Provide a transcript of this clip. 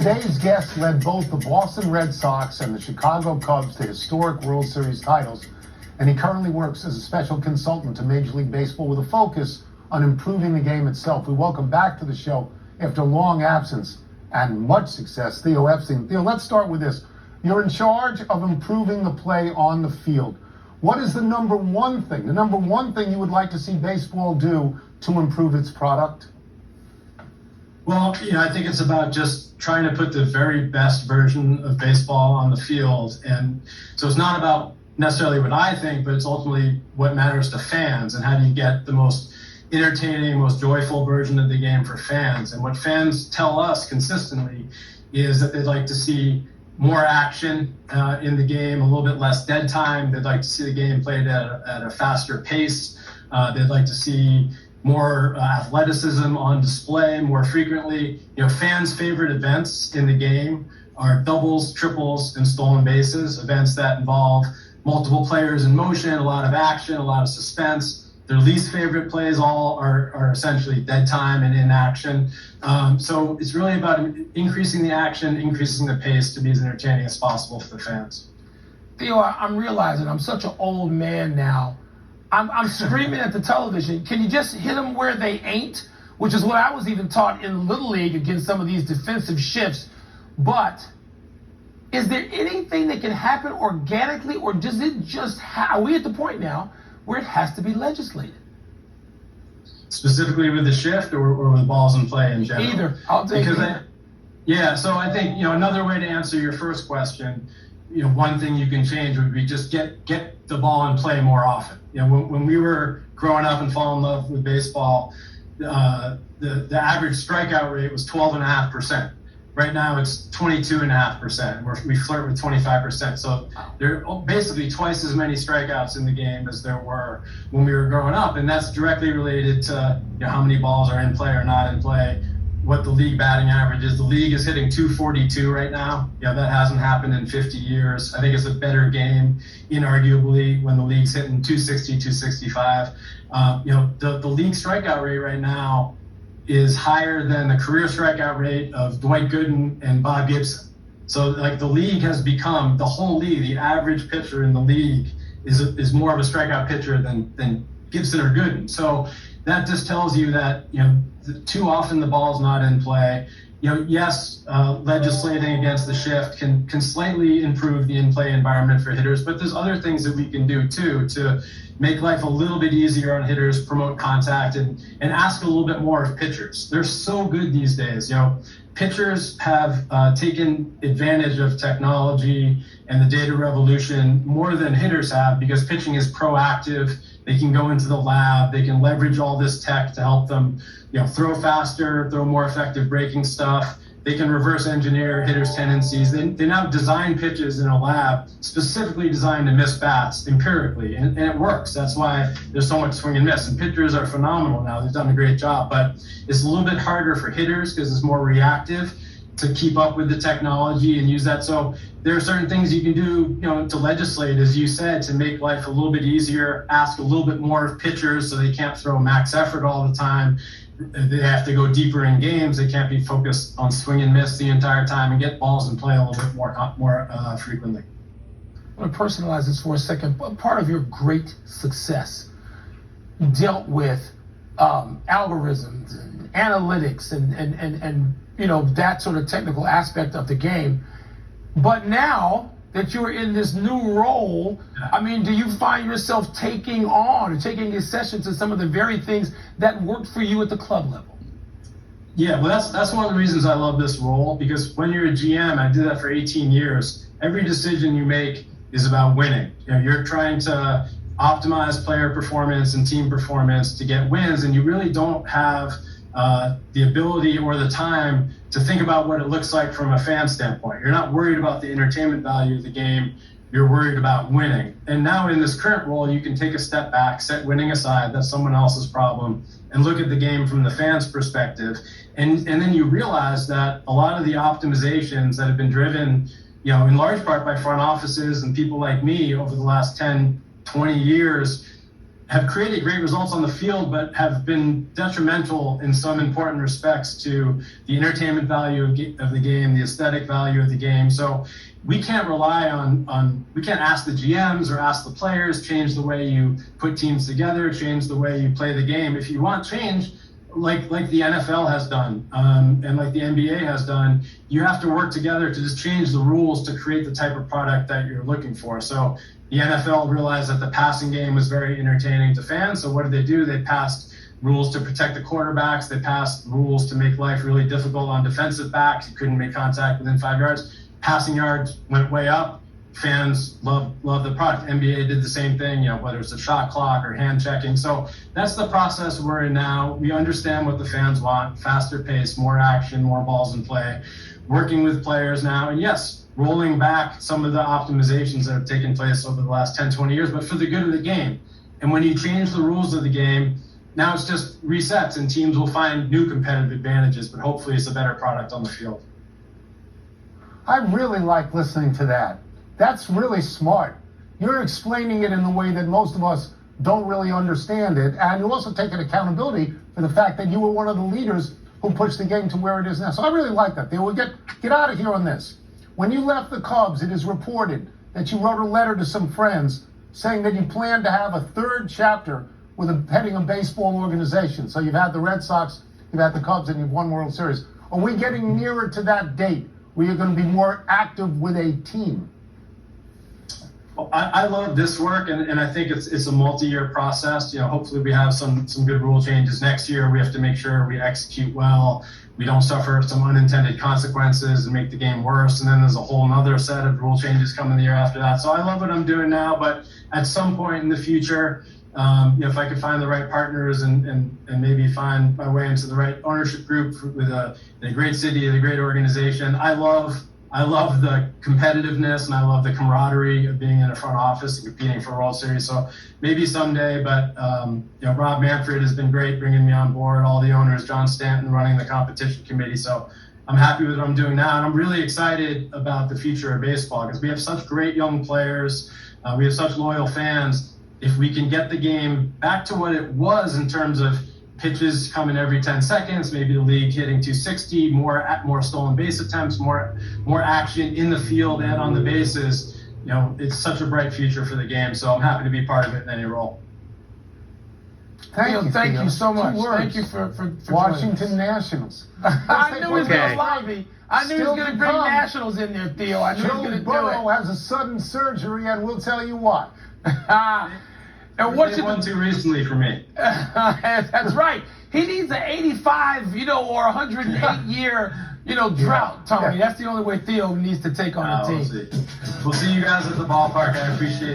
Today's guest led both the Boston Red Sox and the Chicago Cubs to historic World Series titles, and he currently works as a special consultant to Major League Baseball with a focus on improving the game itself. We welcome back to the show, after a long absence and much success, Theo Epstein. Theo, let's start with this. You're in charge of improving the play on the field. What is the number one thing you would like to see baseball do to improve its product? Well, I think it's about just trying to put the very best version of baseball on the field. And so it's not about necessarily what I think, but it's ultimately what matters to fans and how do you get the most entertaining, most joyful version of the game for fans. And what fans tell us consistently is that they'd like to see more action in the game, a little bit less dead time. They'd like to see the game played at a faster pace. They'd like to see more athleticism on display more frequently. Fans' favorite events in the game are doubles, triples, and stolen bases, events that involve multiple players in motion, a lot of action, a lot of suspense. Their least favorite plays all are essentially dead time and inaction. So it's really about increasing the action, increasing the pace to be as entertaining as possible for the fans. Theo, I'm realizing I'm such an old man now. I'm screaming at the television. Can you just hit them where they ain't? Which is what I was even taught in Little League against some of these defensive shifts. But is there anything that can happen organically, or does it just are we at the point now where it has to be legislated? Specifically with the shift or with balls in play in general? Either. I'll take it. So I think, another way to answer your first question, one thing you can change would be just get the ball in play more often. When we were growing up and falling in love with baseball, the average strikeout rate was 12.5%. Right now it's 22.5%. We flirt with 25%. So there are basically twice as many strikeouts in the game as there were when we were growing up, and that's directly related to how many balls are in play or not in play. What the league batting average is. The league is hitting 242 right now. That hasn't happened in 50 years. I think it's a better game, inarguably, when the league's hitting 260, 265. The league strikeout rate right now is higher than the career strikeout rate of Dwight Gooden and Bob Gibson. So the league has become, the whole league, the average pitcher in the league is more of a strikeout pitcher than Gibson or Gooden. So that just tells you that, too often the ball's not in play. Yes, legislating against the shift can slightly improve the in-play environment for hitters, but there's other things that we can do too to make life a little bit easier on hitters, promote contact, and ask a little bit more of pitchers. They're so good these days. Pitchers have taken advantage of technology and the data revolution more than hitters have, because pitching is proactive. They can go into the lab. They can leverage all this tech to help them, throw faster, throw more effective breaking stuff. They can reverse engineer hitters' tendencies. They now design pitches in a lab specifically designed to miss bats empirically, and it works. That's why there's so much swing and miss. And pitchers are phenomenal now. They've done a great job, but it's a little bit harder for hitters because it's more reactive to keep up with the technology and use that. So there are certain things you can do, to legislate, as you said, to make life a little bit easier, ask a little bit more of pitchers so they can't throw max effort all the time. They have to go deeper in games. They can't be focused on swing and miss the entire time, and get balls in play a little bit more frequently. I want to personalize this for a second. Part of your great success dealt with algorithms and analytics and that sort of technical aspect of the game. But now that you're in this new role, do you find yourself taking a session to some of the very things that worked for you at the club level? Yeah, well, that's one of the reasons I love this role, because when you're a GM, I did that for 18 years, every decision you make is about winning. You're trying to optimize player performance and team performance to get wins, and you really don't have the ability or the time to think about what it looks like from a fan standpoint. You're not worried about the entertainment value of the game. You're worried about winning. And now in this current role, you can take a step back, set winning aside, that's someone else's problem, and look at the game from the fans' perspective. And then you realize that a lot of the optimizations that have been driven, in large part by front offices and people like me over the last 10, 20 years have created great results on the field, but have been detrimental in some important respects to the entertainment value of the game, the aesthetic value of the game. So we can't rely on we can't ask the GMs or ask the players, change the way you put teams together, change the way you play the game. If you want change, like the NFL has done, and like the NBA has done, you have to work together to just change the rules to create the type of product that you're looking for. So the NFL realized that the passing game was very entertaining to fans. So what did they do? They passed rules to protect the quarterbacks. They passed rules to make life really difficult on defensive backs. You couldn't make contact within 5 yards. Passing yards went way up. Fans love the product. NBA did the same thing, whether it's a shot clock or hand checking. So that's the process we're in now. We understand what the fans want: faster pace, more action, more balls in play. Working with players now, and yes, rolling back some of the optimizations that have taken place over the last 10, 20 years, but for the good of the game. And when you change the rules of the game, now it's just resets and teams will find new competitive advantages, but hopefully it's a better product on the field. I really like listening to that. That's really smart. You're explaining it in the way that most of us don't really understand it, and you're also taking accountability for the fact that you were one of the leaders who pushed the game to where it is now. So I really like that. They will get out of here on this. When you left the Cubs, it is reported that you wrote a letter to some friends saying that you plan to have a third chapter with heading a baseball organization. So you've had the Red Sox, you've had the Cubs, and you've won World Series. Are we getting nearer to that date where you're going to be more active with a team? I love this work, and I think it's a multi-year process. Hopefully we have some good rule changes next year. We have to make sure we execute well, we don't suffer some unintended consequences and make the game worse. And then there's a whole other set of rule changes coming the year after that. So I love what I'm doing now, but at some point in the future, if I could find the right partners and maybe find my way into the right ownership group with a great city, a great organization. I love the competitiveness and I love the camaraderie of being in a front office and competing for a World Series. So maybe someday, but Rob Manfred has been great bringing me on board, all the owners, John Stanton running the competition committee. So I'm happy with what I'm doing now. And I'm really excited about the future of baseball because we have such great young players. We have such loyal fans. If we can get the game back to what it was in terms of pitches coming every 10 seconds, maybe the league hitting 260, more stolen base attempts, more action in the field and on the bases. It's such a bright future for the game. So I'm happy to be part of it in any role. Thank you so much. Two words. Thank you for Washington Nationals. I knew he was going to lobby. I knew he was Still going to to bring come. Nationals in there, Theo. I knew he was going to Joe do Burrow it. has a sudden surgery, and we'll tell you what. And what's They won too recently for me. That's right. He needs an 85, or 108 year, drought, Tony. Yeah. That's the only way Theo needs to take on the team. We'll see you guys at the ballpark. I appreciate it.